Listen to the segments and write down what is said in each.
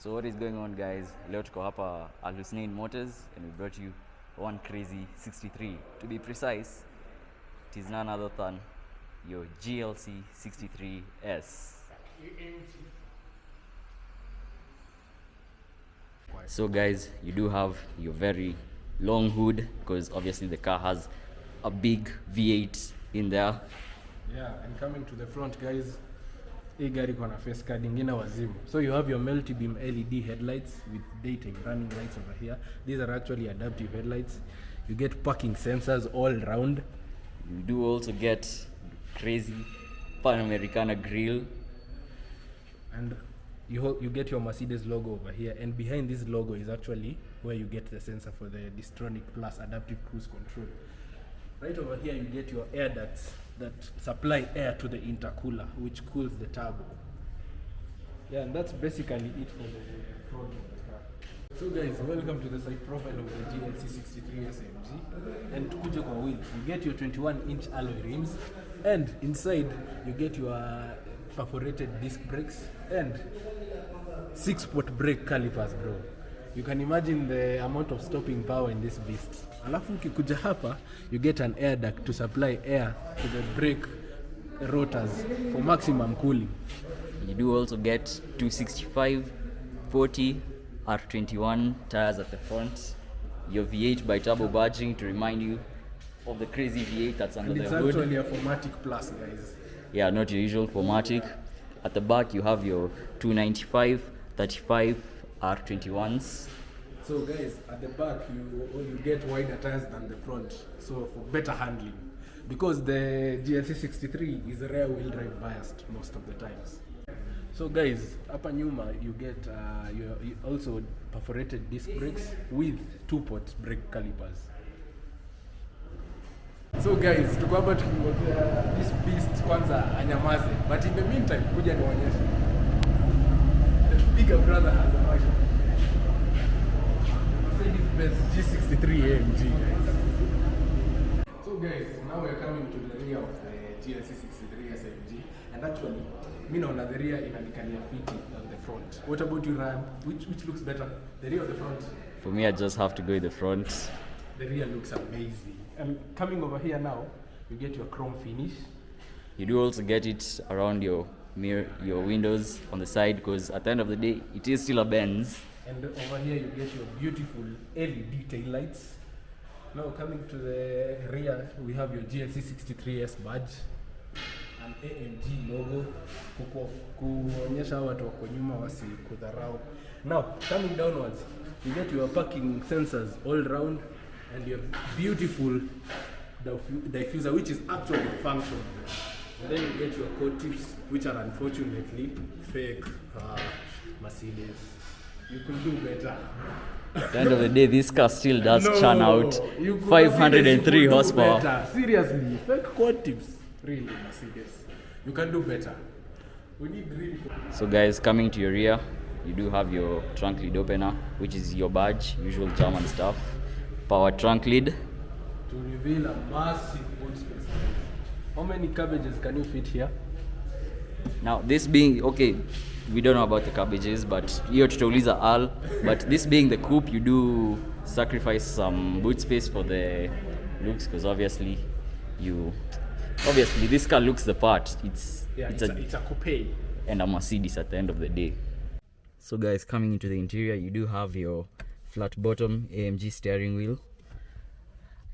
So what is going on, guys? Leo tuko hapa Hallucinate Motors and we brought you one crazy 63. To be precise, it is none other than your GLC 63s. So guys, you do have your very long hood because obviously the car has a big V8 in there. Yeah, and coming to the front, guys, hii gari iko na face card ingine wazimu. So you have your multi-beam LED headlights with daytime running lights over here. These are actually adaptive headlights. You get parking sensors all round. You do also get crazy Pan-Americana grille. And you get your Mercedes logo over here. And behind this logo is actually where you get the sensor for the Distronic Plus adaptive cruise control. Right over here you get your air ducts that supply air to the intercooler, which cools the turbo. Yeah, and that's basically it for the front of the car. So guys, welcome to the side profile of the GLC63s AMG. And tukuje kwa wheels, you get your 21-inch alloy rims, and inside you get your perforated disc brakes and 6-spot brake calipers, bro. You can imagine the amount of stopping power in this beast. Alafu ukikuja hapa, you get an air duct to supply air to the brake rotors for maximum cooling. You do also get 265, 40, R21 tires at the front. Your V8 by turbo badging to remind you of the crazy V8 that's under the hood. It's actually a 4MATIC Plus, guys. Yeah, not your usual 4MATIC. At the back you have your 295, 35 R21s. So guys, at the back you get wider tires than the front, so for better handling. Because the GLC63 is rear wheel drive biased most of the times. So guys, hapa nyuma you get you also perforated disc brakes with 2-pot brake calipers. So guys, tuko hapa tukingojea this beast kwanza anyamaze, but in the meantime kuja nionyeshe. The bigger brother has a version. Mercedes-Benz G63 AMG, guys. So guys, now we're coming to the rear of the GLC63 AMG, and actually, me naona the rear inanikalia fiti on the front. What about you, Ryan? Which looks better, the rear or the front? For me, I just have to go with the front. The rear looks amazing. And coming over here now, you get your chrome finish. You do also get it around your mirror, your windows on the side, because at the end of the day, it is still a Benz. And over here you get your beautiful LED tail lights. Now coming to the rear, we have your GLC63s badge, an AMG logo, kuonyesha watu wako nyuma wasikudharau. Now coming downwards, you get your parking sensors all round and your beautiful diffuser, which is actually functional. And then you get your coat tips, which are unfortunately fake. Mercedes, you could do better. At the end of the day, this car still does churn out 503 Mercedes, horsepower. Seriously, fake quad tips. Really, Mercedes, you can do better. We need real. So guys, coming to your rear, you do have your trunk lid opener, which is your badge, usual German stuff. Power trunk lid. To reveal a massive boot space. How many cabbages can you fit here? Now, this being, okay, we don't know about the cabbages, but hiyo tutauliza Al. But this being the coupe, you do sacrifice some boot space for the looks, because obviously this car looks the part. It's a coupe and a Mercedes at the end of the day. So guys, coming into the interior, you do have your flat bottom AMG steering wheel.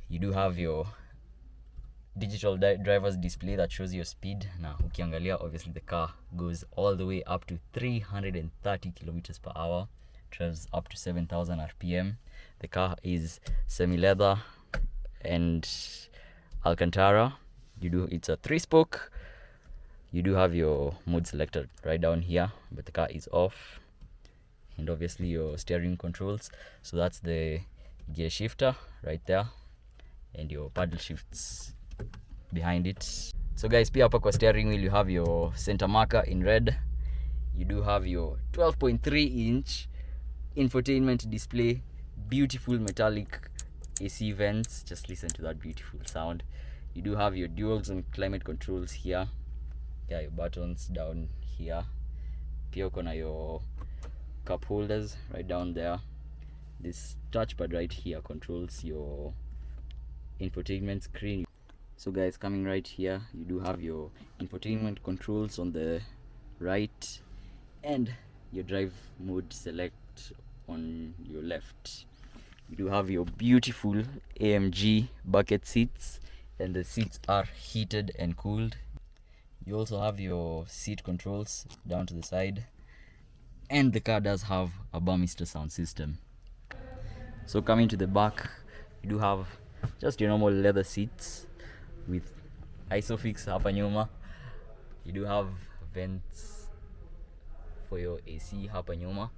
You do have your digital driver's display that shows your speed. Now ukiangalia, obviously the car goes all the way up to 330 kilometers per hour, drives up to 7,000 rpm. The car is semi-leather and Alcantara. It's a 3-spoke. You do have your mode selector right down here, but the car is off. And obviously your steering controls, so that's the gear shifter right there, and your paddle shifts behind it. So guys, pia hapa kwa steering wheel you have your center marker in red. You do have your 12.3-inch infotainment display, beautiful metallic AC vents. Just listen to that beautiful sound. You do have your dual zone climate controls here. Yeah, your buttons down here. Pia uko na your cup holders right down there. This touchpad right here controls your infotainment screen. So guys, coming right here, you do have your infotainment controls on the right and your drive mode select on your left. You do have your beautiful AMG bucket seats, and the seats are heated and cooled. You also have your seat controls down to the side, and the car does have a Burmester sound system. So coming to the back, you do have just your normal leather seats with Isofix hapa nyuma. You do have vents for your AC hapa nyuma.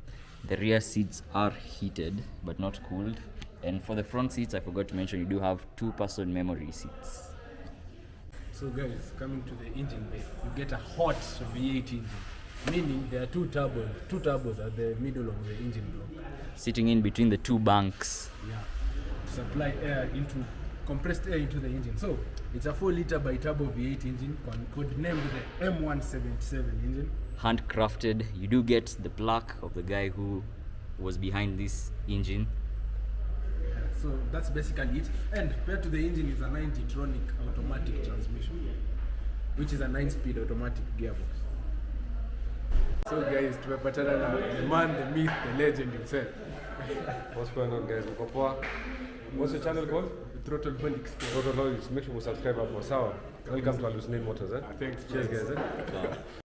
The rear seats are heated but not cooled, and for the front seats, I forgot to mention, you do have 2-person memory seats. So guys, coming to the engine bay, you get a hot V8 engine, meaning there are two turbos at the middle of the engine block, Sitting in between the two banks. yeah, to supply compressed air into the engine. So it's a 4-liter bi-turbo V8 engine, codenamed the M177 engine. Handcrafted. You do get the plaque of the guy who was behind this engine. Yeah, so that's basically it. And paired to the engine is a 90-tronic automatic transmission, which is a 9-speed automatic gearbox. So guys, tumepatana na the man, the myth, the legend himself. What's going on, guys? Mko poa? What's your channel called? Throttle Holics. Make sure you subscribe hapo, sawa? Welcome to Hallucinate Motors, eh? Thanks. Cheers, guys, eh?